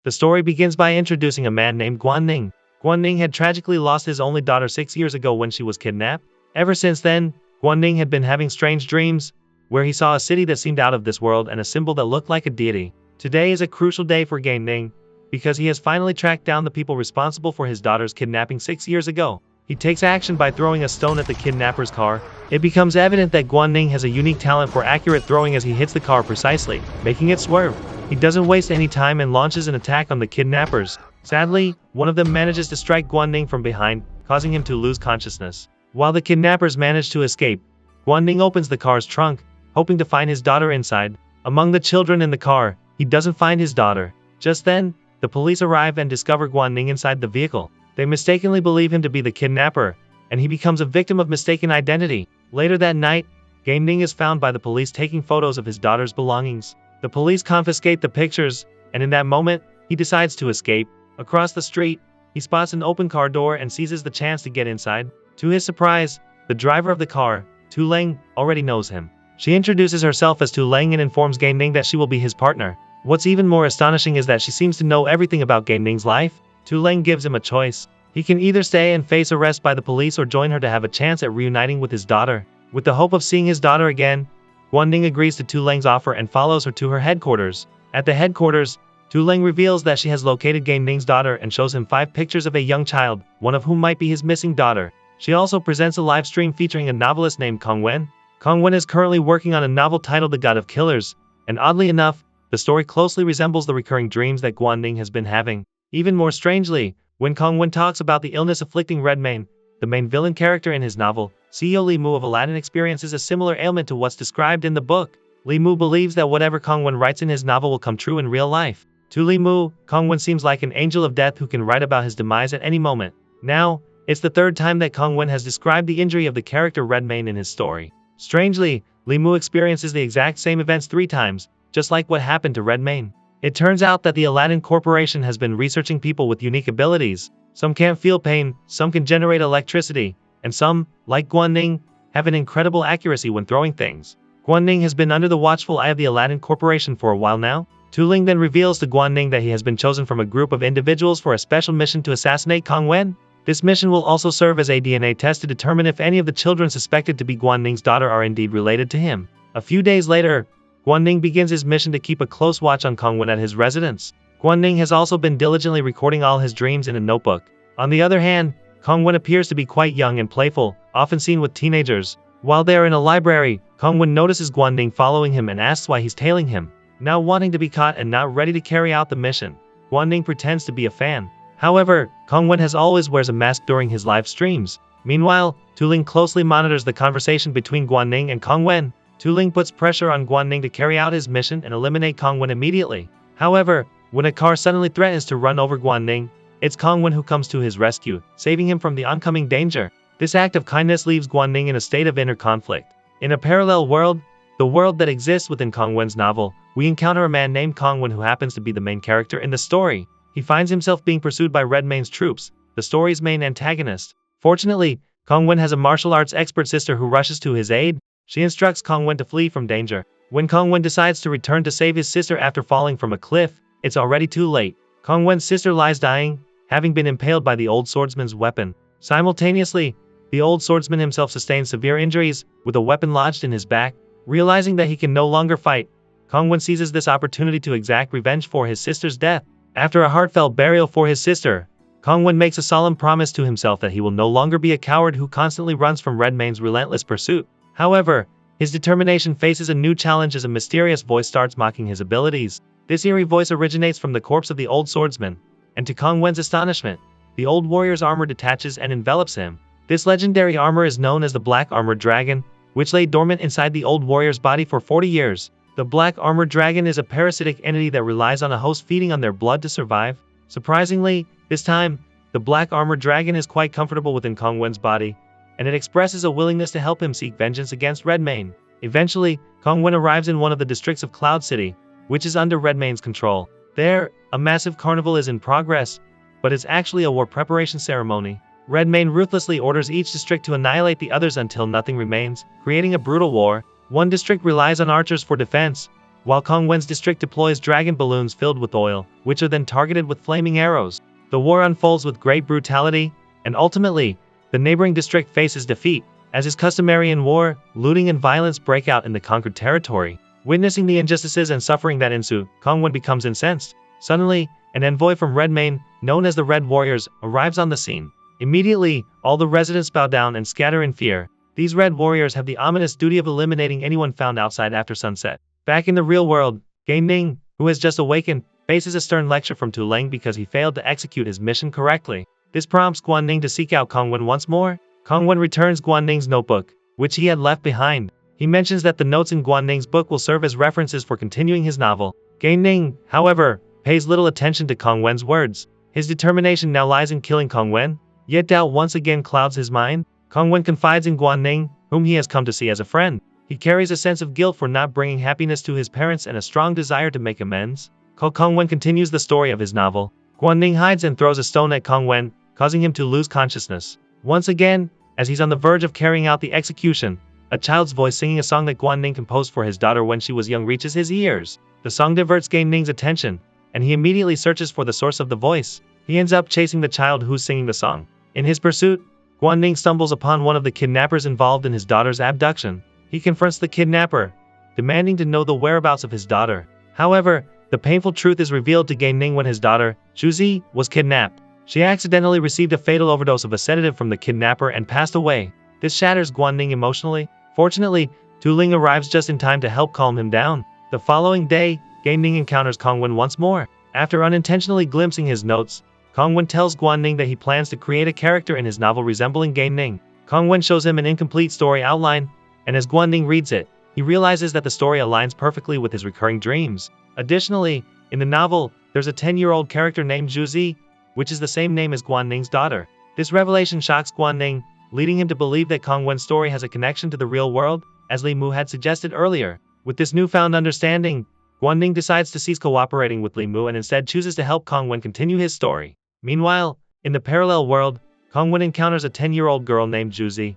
The story begins by introducing a man named Guanning. Guanning had tragically lost his only daughter 6 years ago when she was kidnapped. Ever since then, Guanning had been having strange dreams, where he saw a city that seemed out of this world and a symbol that looked like a deity. Today is a crucial day for Guanning, because he has finally tracked down the people responsible for his daughter's kidnapping 6 years ago. He takes action by throwing a stone at the kidnapper's car. It becomes evident that Guanning has a unique talent for accurate throwing as he hits the car precisely, making it swerve. He doesn't waste any time and launches an attack on the kidnappers. Sadly, one of them manages to strike Guanning from behind, causing him to lose consciousness. While the kidnappers manage to escape, Guanning opens the car's trunk, hoping to find his daughter inside. Among the children in the car, he doesn't find his daughter. Just then, the police arrive and discover Guanning inside the vehicle. They mistakenly believe him to be the kidnapper, and he becomes a victim of mistaken identity. Later that night, Guanning is found by the police taking photos of his daughter's belongings. The police confiscate the pictures, and in that moment, he decides to escape. Across the street, he spots an open car door and seizes the chance to get inside. To his surprise, the driver of the car, Tu Leng, already knows him. She introduces herself as Tu Leng and informs Guanning that she will be his partner. What's even more astonishing is that she seems to know everything about Guanning's life. Tu Leng gives him a choice. He can either stay and face arrest by the police or join her to have a chance at reuniting with his daughter. With the hope of seeing his daughter again, Guanning agrees to Tu Leng's offer and follows her to her headquarters. At the headquarters, Tu Leng reveals that she has located Guanning's daughter and shows him 5 pictures of a young child, one of whom might be his missing daughter. She also presents a live stream featuring a novelist named Kong Wen. Kong Wen is currently working on a novel titled The God of Killers, and oddly enough, the story closely resembles the recurring dreams that Guanning has been having. Even more strangely, when Kong Wen talks about the illness afflicting Redmayne, the main villain character in his novel, CEO Li Mu of Aladdin experiences a similar ailment to what's described in the book. Li Mu believes that whatever Kong Wen writes in his novel will come true in real life. To Li Mu, Kong Wen seems like an angel of death who can write about his demise at any moment. Now, it's the 3rd time that Kong Wen has described the injury of the character Redmayne in his story. Strangely, Li Mu experiences the exact same events 3 times, just like what happened to Redmayne. It turns out that the Aladdin Corporation has been researching people with unique abilities. Some can't feel pain, some can generate electricity, and some, like Guanning, have an incredible accuracy when throwing things. Guanning has been under the watchful eye of the Aladdin Corporation for a while now. Tu Leng then reveals to Guanning that he has been chosen from a group of individuals for a special mission to assassinate Kong Wen. This mission will also serve as a DNA test to determine if any of the children suspected to be Guanning's daughter are indeed related to him. A few days later, Guanning begins his mission to keep a close watch on Kong Wen at his residence. Guanning has also been diligently recording all his dreams in a notebook. On the other hand, Kong Wen appears to be quite young and playful, often seen with teenagers. While they are in a library, Kong Wen notices Guanning following him and asks why he's tailing him. Now wanting to be caught and not ready to carry out the mission, Guanning pretends to be a fan. However, Kong Wen always wears a mask during his live streams. Meanwhile, Tu Leng closely monitors the conversation between Guanning and Kong Wen. Tu Leng puts pressure on Guanning to carry out his mission and eliminate Kong Wen immediately. However, when a car suddenly threatens to run over Guanning, it's Kong Wen who comes to his rescue, saving him from the oncoming danger. This act of kindness leaves Guanning in a state of inner conflict. In a parallel world, the world that exists within Kong Wen's novel, we encounter a man named Kong Wen who happens to be the main character in the story. He finds himself being pursued by Redmayne's troops, the story's main antagonist. Fortunately, Kong Wen has a martial arts expert sister who rushes to his aid. She instructs Kong Wen to flee from danger. When Kong Wen decides to return to save his sister after falling from a cliff, it's already too late. Kong Wen's sister lies dying, having been impaled by the old swordsman's weapon. Simultaneously, the old swordsman himself sustains severe injuries, with a weapon lodged in his back. Realizing that he can no longer fight, Kong Wen seizes this opportunity to exact revenge for his sister's death. After a heartfelt burial for his sister, Kong Wen makes a solemn promise to himself that he will no longer be a coward who constantly runs from Redmayne's relentless pursuit. However, his determination faces a new challenge as a mysterious voice starts mocking his abilities. This eerie voice originates from the corpse of the old swordsman, and to Kong Wen's astonishment, the old warrior's armor detaches and envelops him. This legendary armor is known as the Black Armored Dragon, which lay dormant inside the old warrior's body for 40 years. The Black Armored Dragon is a parasitic entity that relies on a host feeding on their blood to survive. Surprisingly, this time, the Black Armored Dragon is quite comfortable within Kong Wen's body, and it expresses a willingness to help him seek vengeance against Redmayne. Eventually, Kong Wen arrives in one of the districts of Cloud City, which is under Redmayne's control. There, a massive carnival is in progress, but it's actually a war preparation ceremony. Redmayne ruthlessly orders each district to annihilate the others until nothing remains, creating a brutal war. One district relies on archers for defense, while Kong Wen's district deploys dragon balloons filled with oil, which are then targeted with flaming arrows. The war unfolds with great brutality, and ultimately, the neighboring district faces defeat. As is customary in war, looting and violence break out in the conquered territory. Witnessing the injustices and suffering that ensue, Kong Wen becomes incensed. Suddenly, an envoy from Redmane, known as the Red Warriors, arrives on the scene. Immediately, all the residents bow down and scatter in fear. These Red Warriors have the ominous duty of eliminating anyone found outside after sunset. Back in the real world, Gan Ning, who has just awakened, faces a stern lecture from Tu Ling because he failed to execute his mission correctly. This prompts Guan Ning to seek out Kong Wen once more. Kong Wen returns Guan Ning's notebook, which he had left behind. He mentions that the notes in Guan Ning's book will serve as references for continuing his novel. Gan Ning, however, pays little attention to Kong Wen's words. His determination now lies in killing Kong Wen, yet doubt once again clouds his mind. Kong Wen confides in Guan Ning, whom he has come to see as a friend. He carries a sense of guilt for not bringing happiness to his parents and a strong desire to make amends. Kong Wen continues the story of his novel. Guan Ning hides and throws a stone at Kong Wen, causing him to lose consciousness. Once again, as he's on the verge of carrying out the execution, a child's voice singing a song that Guan Ning composed for his daughter when she was young reaches his ears. The song diverts Gan Ning's attention, and he immediately searches for the source of the voice. He ends up chasing the child who's singing the song. In his pursuit, Guan Ning stumbles upon one of the kidnappers involved in his daughter's abduction. He confronts the kidnapper, demanding to know the whereabouts of his daughter. However, the painful truth is revealed to Gan Ning when his daughter, Zhuzi, was kidnapped. She accidentally received a fatal overdose of a sedative from the kidnapper and passed away. This shatters Guan Ning emotionally. Fortunately, Tu Ling arrives just in time to help calm him down. The following day, Gan Ning encounters Kong Wen once more. After unintentionally glimpsing his notes, Kong Wen tells Guan Ning that he plans to create a character in his novel resembling Gan Ning. Kong Wen shows him an incomplete story outline, and as Guan Ning reads it, he realizes that the story aligns perfectly with his recurring dreams. Additionally, in the novel, there's a 10-year-old character named Zhuzi, which is the same name as Guan Ning's daughter. This revelation shocks Guan Ning, leading him to believe that Kong Wen's story has a connection to the real world, as Li Mu had suggested earlier. With this newfound understanding, Guan Ning decides to cease cooperating with Li Mu and instead chooses to help Kong Wen continue his story. Meanwhile, in the parallel world, Kong Wen encounters a 10-year-old girl named Zhuzi,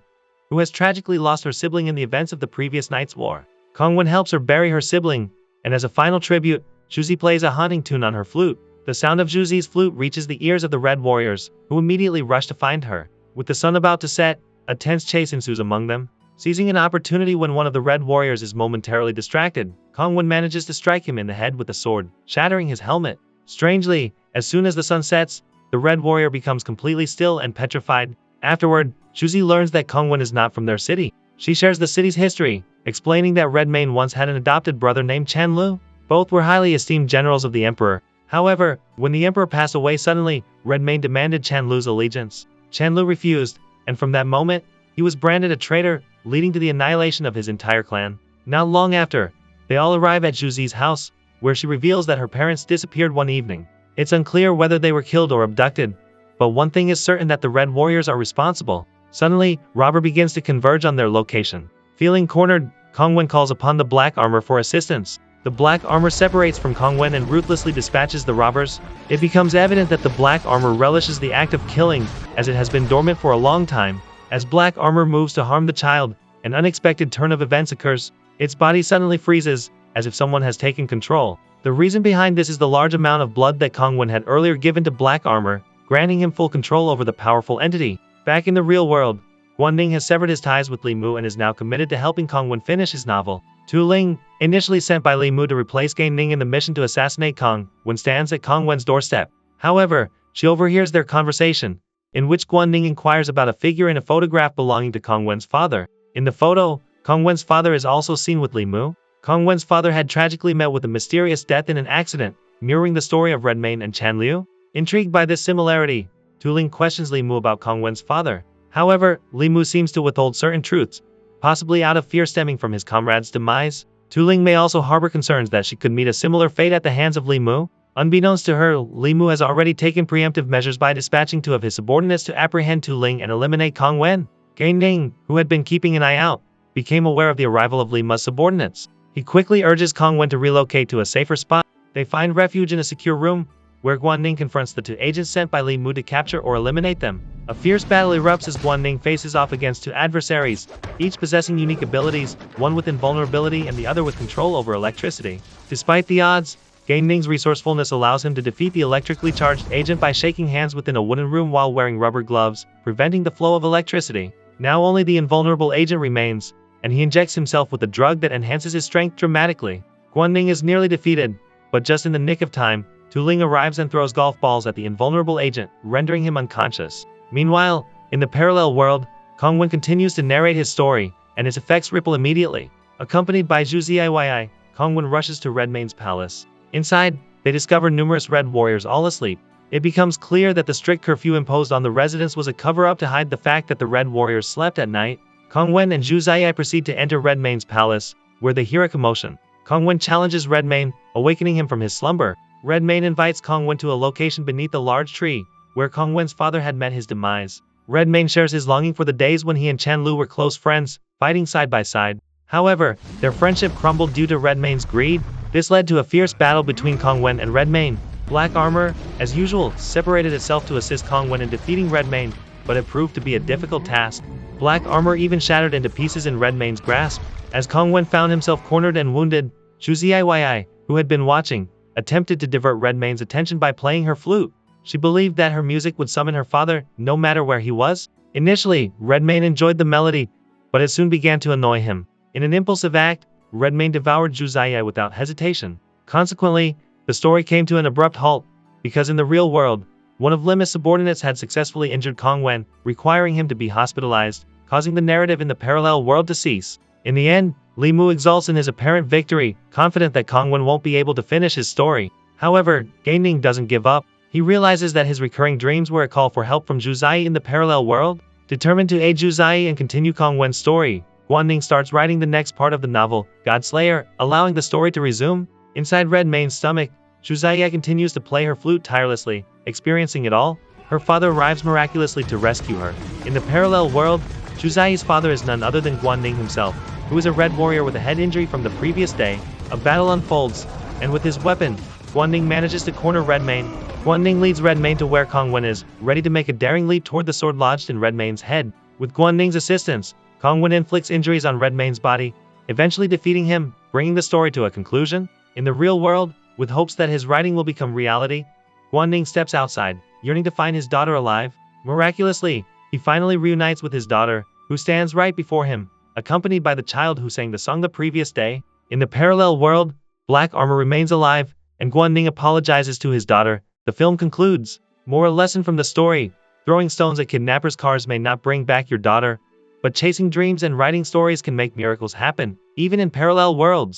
who has tragically lost her sibling in the events of the previous night's war. Kong Wen helps her bury her sibling, and as a final tribute, Zhuzi plays a haunting tune on her flute. The sound of Zhuzi's flute reaches the ears of the Red Warriors, who immediately rush to find her. With the sun about to set, a tense chase ensues among them. Seizing an opportunity when one of the Red Warriors is momentarily distracted, Kong Wen manages to strike him in the head with a sword, shattering his helmet. Strangely, as soon as the sun sets, the Red Warrior becomes completely still and petrified. Afterward, Zhuzi learns that Kong Wen is not from their city. She shares the city's history, explaining that Redmane once had an adopted brother named Chan Lu. Both were highly esteemed generals of the Emperor. However, when the Emperor passed away suddenly, Redmane demanded Chan Lu's allegiance. Chan Lu refused, and from that moment, he was branded a traitor, leading to the annihilation of his entire clan. Not long after, they all arrive at Zhuzi's house, where she reveals that her parents disappeared one evening. It's unclear whether they were killed or abducted, but one thing is certain that the Red Warriors are responsible. Suddenly, Robber begins to converge on their location. Feeling cornered, Kong Wen calls upon the Black Armor for assistance. The Black Armor separates from Kong Wen and ruthlessly dispatches the robbers. It becomes evident that the Black Armor relishes the act of killing, as it has been dormant for a long time. As Black Armor moves to harm the child, an unexpected turn of events occurs. Its body suddenly freezes, as if someone has taken control. The reason behind this is the large amount of blood that Kong Wen had earlier given to Black Armor, granting him full control over the powerful entity. Back in the real world, Guan Ning has severed his ties with Li Mu and is now committed to helping Kong Wen finish his novel. Tu Ling, initially sent by Li Mu to replace Gan Ning in the mission to assassinate Kong Wen, stands at Kong Wen's doorstep. However, she overhears their conversation, in which Guan Ning inquires about a figure in a photograph belonging to Kong Wen's father. In the photo, Kong Wen's father is also seen with Li Mu. Kong Wen's father had tragically met with a mysterious death in an accident, mirroring the story of Redmane and Chan Liu. Intrigued by this similarity, Tu Ling questions Li Mu about Kong Wen's father. However, Li Mu seems to withhold certain truths, possibly out of fear stemming from his comrade's demise. Tu Ling may also harbor concerns that she could meet a similar fate at the hands of Li Mu. Unbeknownst to her, Li Mu has already taken preemptive measures by dispatching two of his subordinates to apprehend Tu Ling and eliminate Kong Wen. Gan Ning, who had been keeping an eye out, became aware of the arrival of Li Mu's subordinates. He quickly urges Kong Wen to relocate to a safer spot. They find refuge in a secure room, where Guanning confronts the two agents sent by Li Mu to capture or eliminate them. A fierce battle erupts as Guanning faces off against two adversaries, each possessing unique abilities, one with invulnerability and the other with control over electricity. Despite the odds, Guanning's resourcefulness allows him to defeat the electrically charged agent by shaking hands within a wooden room while wearing rubber gloves, preventing the flow of electricity. Now only the invulnerable agent remains, and he injects himself with a drug that enhances his strength dramatically. Guanning is nearly defeated, but just in the nick of time, Tu Ling arrives and throws golf balls at the invulnerable agent, rendering him unconscious. Meanwhile, in the parallel world, Kong Wen continues to narrate his story, and its effects ripple immediately. Accompanied by Zhu Ziyi, Kong Wen rushes to Redmane's palace. Inside, they discover numerous Red Warriors all asleep. It becomes clear that the strict curfew imposed on the residents was a cover-up to hide the fact that the Red Warriors slept at night. Kong Wen and Zhu Ziyi proceed to enter Redmane's palace, where they hear a commotion. Kong Wen challenges Redmane, awakening him from his slumber. Redmane invites Kong Wen to a location beneath a large tree, where Kong Wen's father had met his demise. Redmane shares his longing for the days when he and Chan Lu were close friends, fighting side by side. However, their friendship crumbled due to Redmane's greed. This led to a fierce battle between Kong Wen and Redmane. Black Armor, as usual, separated itself to assist Kong Wen in defeating Redmane, but it proved to be a difficult task. Black Armor even shattered into pieces in Redmane's grasp. As Kong Wen found himself cornered and wounded, Zhu Ziyi, who had been watching, attempted to divert Redmane's attention by playing her flute. She believed that her music would summon her father, no matter where he was. Initially, Redmane enjoyed the melody, but it soon began to annoy him. In an impulsive act, Redmane devoured Zhu Ziyi without hesitation. Consequently, the story came to an abrupt halt, because in the real world, one of Lima's subordinates had successfully injured Kong Wen, requiring him to be hospitalized, causing the narrative in the parallel world to cease. In the end, Li Mu exults in his apparent victory, confident that Kong Wen won't be able to finish his story. However, Guanning doesn't give up. He realizes that his recurring dreams were a call for help from Zhu Ziyi in the parallel world. Determined to aid Zhu Ziyi and continue Kong Wen's story, Guanning starts writing the next part of the novel, Godslayer, allowing the story to resume. Inside Redmane's stomach, Zhu Ziyi continues to play her flute tirelessly, experiencing it all. Her father arrives miraculously to rescue her. In the parallel world, Zhu Ziyi's father is none other than Guanning himself, who is a Red Warrior with a head injury from the previous day. A battle unfolds, and with his weapon, Guanning manages to corner Redmane. Guanning leads Redmane to where Kong Wen is, ready to make a daring leap toward the sword lodged in Redmane's head. With Guanning's assistance, Kong Wen inflicts injuries on Redmane's body, eventually defeating him, bringing the story to a conclusion. In the real world, with hopes that his writing will become reality, Guanning steps outside, yearning to find his daughter alive. Miraculously, he finally reunites with his daughter, who stands right before him, accompanied by the child who sang the song the previous day. In the parallel world, Black Armor remains alive, and Guanning apologizes to his daughter. The film concludes. Moral lesson from the story: throwing stones at kidnappers' cars may not bring back your daughter, but chasing dreams and writing stories can make miracles happen, even in parallel worlds.